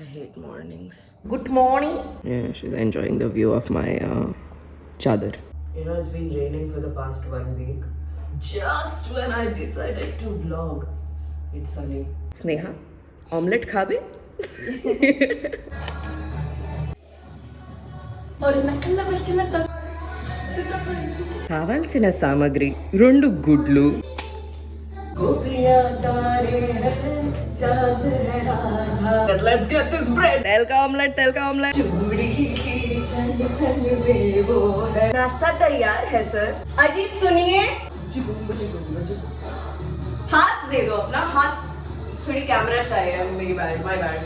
I hate mornings. Good morning. Yeah, she's enjoying the view of my chadar. You know, it's been raining for the past 1 week. Just when I decided to vlog, it's sunny. Sneha, omelette khabe? కావాల్సిన సామాగ్రి 2 గుడ్లు, Let's get this bread. Tehelka omelette, नाश्ता तैयार है sir. Ajit सुनिए. हाथ दे दो अपना हाथ. थोड़ी कैमरा शाय है मेरी बैड, माय बैड.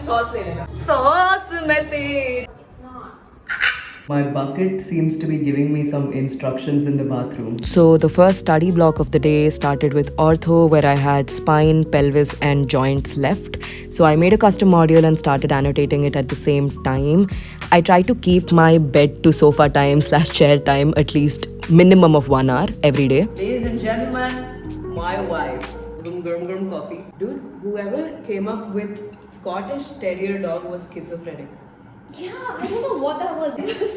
सॉस ले लेना. सॉस में तेल. My bucket seems to be giving me some instructions in the bathroom. So, the first study block of the day started with ortho, where I had spine, pelvis, and joints left. So, I made a custom module and started annotating it at the same time. I try to keep my bed to sofa time / chair time at least minimum of 1 hour every day. Ladies and gentlemen, my wife. Gum coffee. Dude, whoever came up with Scottish Terrier dog was schizophrenic. Yeah, I don't know what that was. It was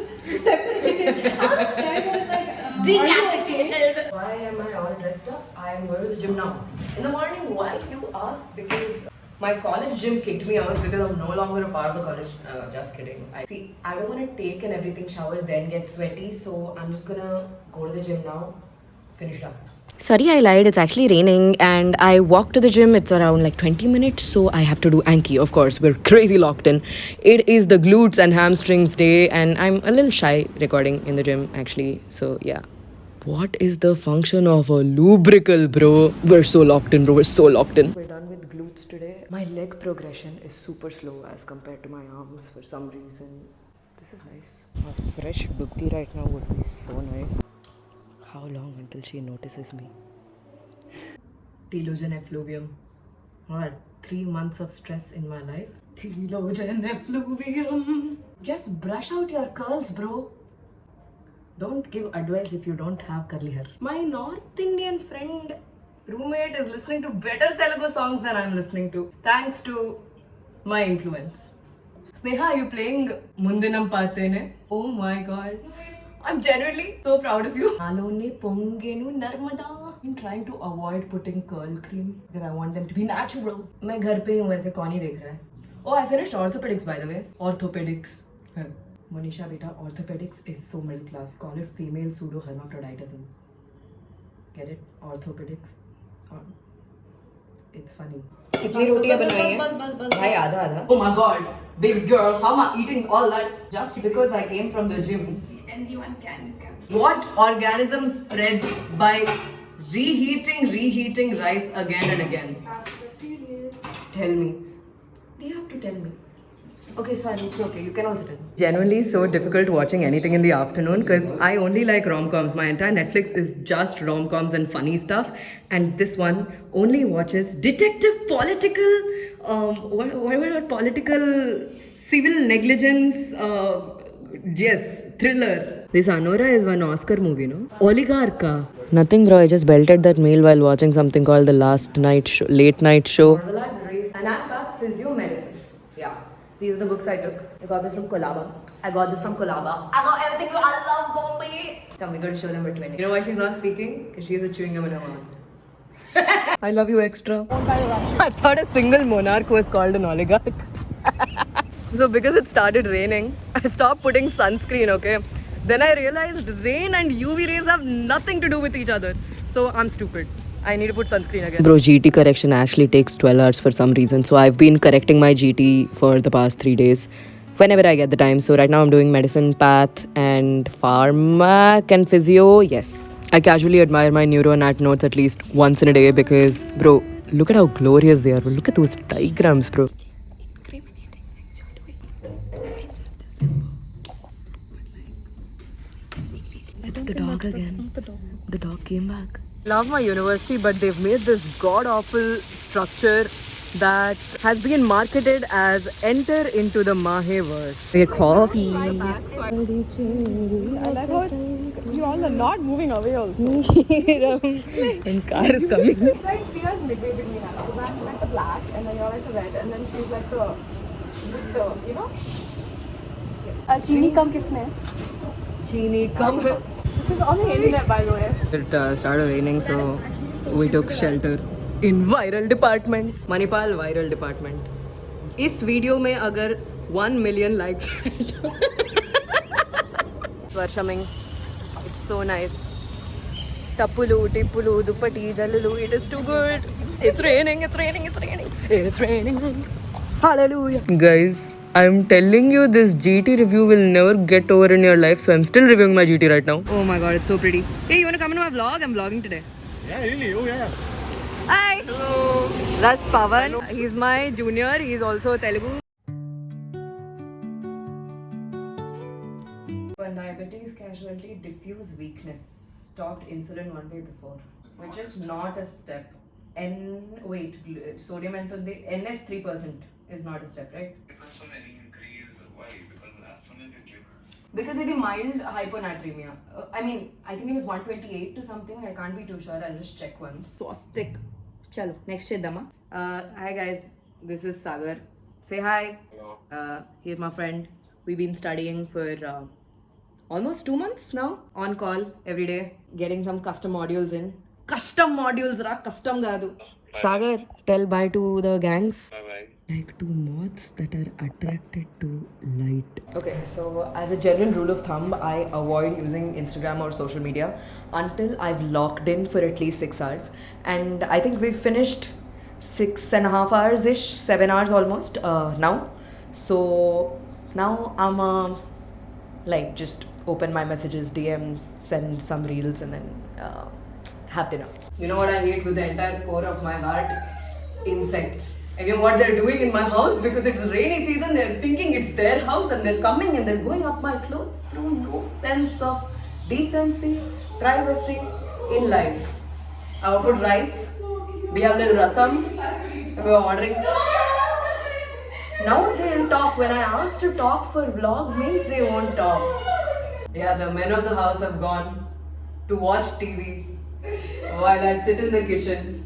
separated. I was scared. I was like, Decapitated. Why am I all dressed up? I am going to the gym now. In the morning, why you ask? Because my college gym kicked me out because I'm no longer a part of the college. Just kidding. I don't want to take and everything shower then get sweaty, so I'm just gonna go to the gym now. Finish up. Sorry, I lied. It's actually raining, and I walk to the gym. It's around like 20 minutes, so I have to do Anki. Of course, we're crazy locked in. It is the glutes and hamstrings day, and I'm a little shy recording in the gym actually. So yeah. What is the function of a lubrical, bro? We're so locked in, bro. We're so locked in. We're done with glutes today. My leg progression is super slow as compared to my arms for some reason. This is nice. A fresh bukti right now would be so nice. How long until she notices me? Telogen effluvium. What? 3 months of stress in my life. Telogen effluvium. Just brush out your curls, bro. Don't give advice if you don't have curly hair. My North Indian friend roommate is listening to better Telugu songs than I'm listening to. Thanks to my influence. Sneha, are you playing Mundinam Patene? Oh my god. I'm genuinely so proud of you. Nalone pongenu narmada. I'm trying to avoid putting curl cream because I want them to be natural. मैं घर पे हूँ वैसे कौन ही देख रहा है? Oh, I finished orthopedics by the way. Orthopedics. Monisha beta, orthopedics is so middle class. Call it female pseudo hermaphroditism. Get it? Orthopedics. It's funny. कितनी रोटियां बनाई हैं? भाई आधा आधा. Oh my god, big girl, how am I eating all that just because I came from the gyms? anyone can. What organism spreads by reheating rice again and again? Ask the serious. Tell me. They have to tell me. Okay, sorry, it's okay. You can also tell me. Genuinely so difficult watching anything in the afternoon because I only like rom-coms. My entire Netflix is just rom-coms and funny stuff, and this one only watches detective political political civil negligence yes, thriller. This Anora is one Oscar movie, no? Oligarcha. Nothing, bro. I just belted that meal while watching something called the late night show. The library. And I'm back physio medicine. Yeah. These are the books I took. I got this from Colaba. I got everything from I love Bombay. Come, we got to show them we're twinning. You know why she's not speaking? Because she has a chewing gum in her mouth. I love you extra. I thought a single monarch was called an oligarch. So because it started raining, I stopped putting sunscreen, okay? Then I realized rain and UV rays have nothing to do with each other. So I'm stupid. I need to put sunscreen again. Bro, GT correction actually takes 12 hours for some reason. So I've been correcting my GT for the past 3 days whenever I get the time. So right now I'm doing medicine, path, and pharmac and physio. Yes. I casually admire my neuro and at notes at least once in a day because, bro, look at how glorious they are. Bro. Look at those diagrams, bro. It's the dog again. The dog came back. Love my university, but they've made this god-awful structure that has been marketed as enter into the Maheverse. Your coffee. I like how it's you all are not moving away also. And car is coming. It's like Sriya's midway between us. Because I'm like the black and then you're like the red and then she's like the you know? चीनी कम किसमें है? Chini come. This is on the internet by the way. It started raining, so we took shelter in viral department. Manipal viral department. इस video में अगर 1 million likes Swarsham, it's so nice. Tappulu, tippulu, duppati, jalulu, it is too good. It's raining, it's raining, it's raining. It's raining. Hallelujah. Guys, I'm telling you, this GT review will never get over in your life, so I'm still reviewing my GT right now. Oh my god, it's so pretty. Hey, you wanna come into my vlog? I'm vlogging today. Yeah, really? Oh, yeah. Hi. Hello. That's Pavan. He's my junior. He's also Telugu. When diabetes casualty, diffuse weakness, stopped insulin one day before, which is not a step. Sodium and NS 3% is not a step, right? Because when any increase, why? Because last one is it Because it's mild hyponatremia. I think it was 128 to something. I can't be too sure. I'll just check once. Swastik. Chalo, next cheddama. Hi guys, this is Sagar. Say hi. Hello. Here's my friend. We've been studying for almost 2 months now. On call every day, getting some custom modules in. Custom modules, ra custom gadu. Sagar, tell bye to the gangs. Bye-bye. Like two moths that are attracted to light. Okay, so as a general rule of thumb, I avoid using Instagram or social media until I've locked in for at least 6 hours. And I think we've finished 6.5 hours ish, 7 hours almost now. So now I'm like just open my messages, DMs, send some reels, and then have dinner. You know what I hate with the entire core of my heart? Insects. And you know what they're doing in my house? Because it's rainy season, they're thinking it's their house and they're coming and they're going up my clothes through no sense of decency, privacy in life. I will put rice, we have little rasam, and we were ordering. Now they'll talk. When I asked to talk for vlog means they won't talk. Yeah, the men of the house have gone to watch TV while I sit in the kitchen.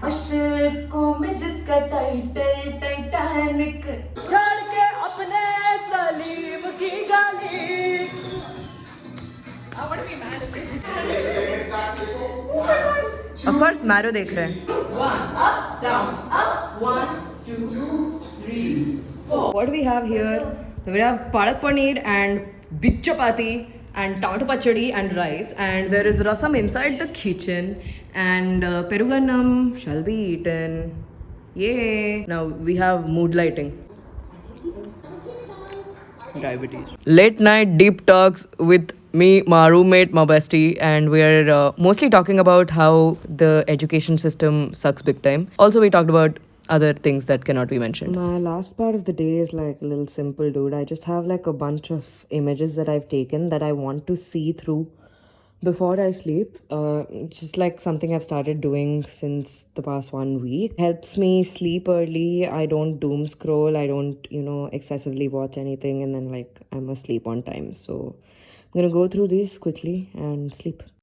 को में जिसका title Titanic छोड़ के अपने सलीम की गाली. Of course, Maro देख रहे हैं. 1 up down up 1 2 3 4. What do we have here? So we have padak paneer and big chapati and tomato pachadi and rice, and there is rasam inside the kitchen, and peruganam shall be eaten. Yay! Now we have mood lighting. Diabetes. Late night deep talks with me, my roommate, my bestie, and we're mostly talking about how the education system sucks big time. Also, we talked about other things that cannot be mentioned. My last part of the day is like a little simple, dude. I just have like a bunch of images that I've taken that I want to see through before I sleep. It's just like something I've started doing since the past 1 week. Helps me sleep early. I don't doom scroll. I don't, excessively watch anything, and then like I'm asleep on time. So I'm gonna go through these quickly and sleep.